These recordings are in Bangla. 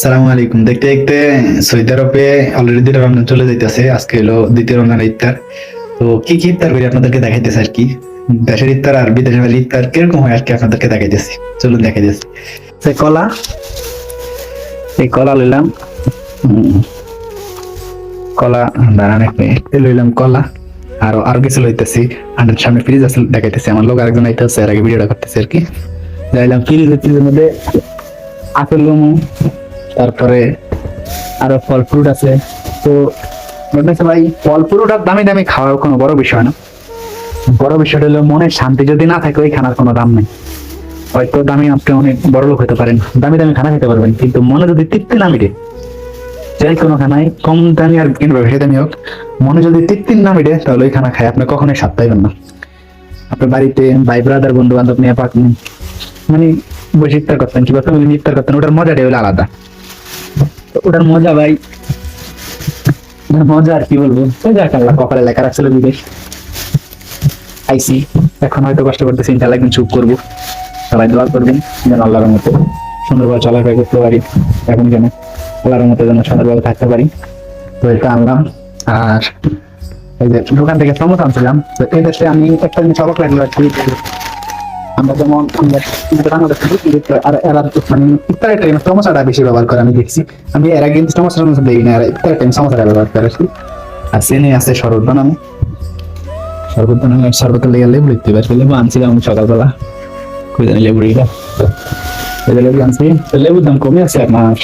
সালামু আলাইকুম। দেখতে দেখতে সৌদি আরবে অলরেডি দুটো রমজান চলে যাইতেছে। আজকে হলো দ্বিতীয় রমজান ইফতার। তো কি কি ইফতার করি আপনাদেরকে দেখাইতেছে আর কি। দেশের ইফতার আর বিদেশের ইফতার কিরকম হয় আর কি আপনাদেরকে দেখাইতেছি। চলুন দেখাইতেছি। কলা, এই কলা লইলাম। কলা দাঁড়ান এক মিনিট, লইলাম কলা। আরো কিছু লইতেছি। আর সামনে ফ্রিজ আছে, দেখাইতেছি। আমার লোক আরেকজন আইতেছে, এর আগে ভিডিওটা করতেছে আর কি। যাইলাম ফ্রিজের মধ্যে আপেল লমু, তারপরে আরো ফল ফ্রুট আছে। তো বলতেছে ভাই, ফল ফ্রুট আর দামি দামি খাওয়ার কোনো বড় বিষয় না। বড় বিষয়টা হলো মনের শান্তি যদি না থাকে ওই খানার কোনো দাম নেই। হয়তো দামি আপনি অনেক বড় লোক হতে পারেন, দামি দামি খানা খেতে পারবেন, কিন্তু মনে যদি তৃপ্তি না মিটে, যাই কোনো খানায় কম দামি আর কিংবা বেশি দামি হোক, মনে যদি তৃপ্তি না মিটে, তাহলে ওই খানা খায় আপনি কখনোই স্বাদ পাইবেন না। আপনার বাড়িতে ভাই ব্রাদার বন্ধু বান্ধব নিয়ে পাকলেন, মানে বসে ইফতার করতেন কিংবা ফ্যামিলি ইফতার করতেন, ওটার মজাটাই হলো আলাদা। ওটার মজা ভাই, মজা আর কি বলবো। আল্লাহ কপালে লেখা রাখছিল বিদেশ আইসি। এখন হয়তো কষ্ট করতেছি, ইনশাআল্লাহ একদিন চুপ করবো। সবাই দোয়া করবেন যেন আল্লাহর মতো সুন্দরভাবে চলাফেরা করতে পারি। এখন যেন আল্লাহর মতো যেন সুন্দরভাবে থাকতে পারি। তো এটা আনলাম। আর এই যে দোকান থেকে সমোসা আনছিলাম। তো এই দেশে আমি একটা জিনিস অবাক লাগলো আর কি। আমরা যেমন আর এরা মানে ইফতারের টাইমে সমোসাটা বেশি ব্যবহার করে আমি দেখছি। আমি এর আগে কিন্তু সমোসা দেখি না, ইফতারের টাইমে সমোসাটা ব্যবহার করে। আর চেনে আছে শরবত বানানো, শরবত লেগে লেবু লিখতে পারছি। লেবু আনছিলাম আমি সকালবেলা, কই জানি লেবু রেখা লেবু আনছি। লেবুর দাম কমে আছে আপনার।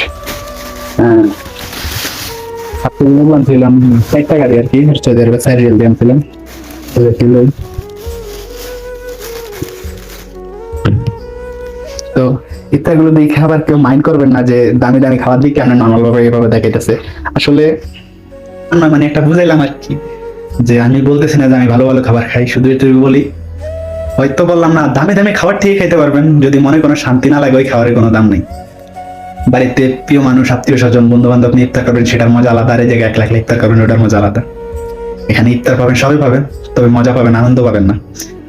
হ্যাঁ, লেবু আনছিলাম 4 টাকা দিয়ে আর কি, 4 রিয়াল দিয়ে আনছিলাম। তো ইফতার গুলো দেখে আবার কেউ মাইন্ড করবেন না যে দামি দামি খাবার দিকে আমরা নর্মাল ভাবে এভাবে দেখাইতেছে। আসলে আমরা মানে একটা বুঝাইলাম আর কি, যে আমি বলতেছি না যে আমি ভালো ভালো খাবার খাই, শুধু একটু বলি। হয়তো বললাম না দামি দামি খাবার ঠিক খাইতে পারবেন, যদি মনে কোনো শান্তি না লাগে ওই খাবারের কোনো দাম নেই। বাড়িতে প্রিয় মানুষ, আত্মীয় স্বজন, বন্ধু বান্ধব নিয়ে ইফতার করবেন, সেটার মজা আলাদা। আর এই জায়গায় একলা একলা ইফতার করবেন, ওটার মজা আলাদা। এখানে ইফতার পাবেন, সবাই পাবেন, তবে মজা পাবেন, আনন্দ পাবেন না।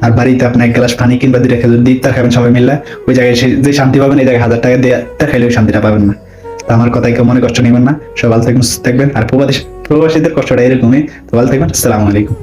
আর বাড়িতে আপনি 1 গ্লাস পানি কিংবা 2টা খেজুর দিয়ে ইফতার খাবেন সবাই মিলে, ওই জায়গায় যে শান্তি পাবেন এই জায়গায় 1000 টাকা দিয়ে ইফতার খাইলে ওই শান্তিটা পাবেন না। তো আমার কথায় কেউ মনে কষ্ট নেবেন না। সবাই ভালো থাকবেন, সুস্থ থাকবেন। আর প্রবাসীদের কষ্টটা এরকমই। তো ভালো থাকবেন। আসসালামু আলাইকুম।